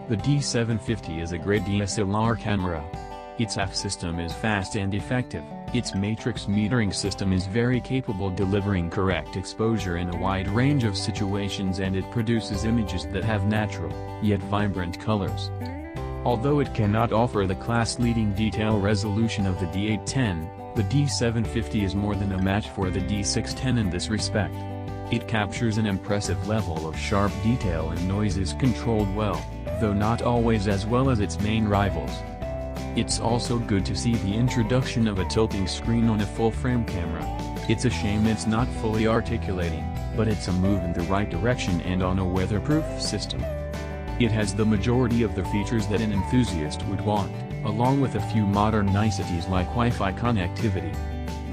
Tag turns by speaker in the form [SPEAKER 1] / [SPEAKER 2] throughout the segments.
[SPEAKER 1] The D750 is a great DSLR camera. Its AF system is fast and effective, its matrix metering system is very capable delivering correct exposure in a wide range of situations, and it produces images that have natural, yet vibrant colors. Although it cannot offer the class-leading detail resolution of the D810, the D750 is more than a match for the D610 in this respect. It captures an impressive level of sharp detail and noise is controlled well, though not always as well as its main rivals. It's also good to see the introduction of a tilting screen on a full-frame camera. It's a shame it's not fully articulating, but it's a move in the right direction and on a weatherproof system. It has the majority of the features that an enthusiast would want, along with a few modern niceties like Wi-Fi connectivity.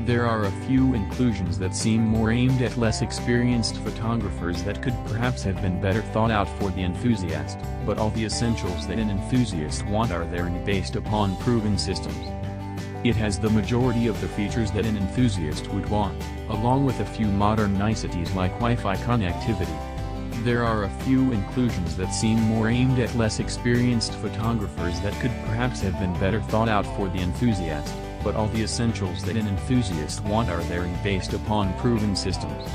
[SPEAKER 1] There are a few inclusions that seem more aimed at less experienced photographers that could perhaps have been better thought out for the enthusiast, but all the essentials that an enthusiast want are there and based upon proven systems. It has the majority of the features that an enthusiast would want, along with a few modern niceties like Wi-Fi connectivity. There are a few inclusions that seem more aimed at less experienced photographers that could perhaps have been better thought out for the enthusiast, but all the essentials that an enthusiast want are there and based upon proven systems.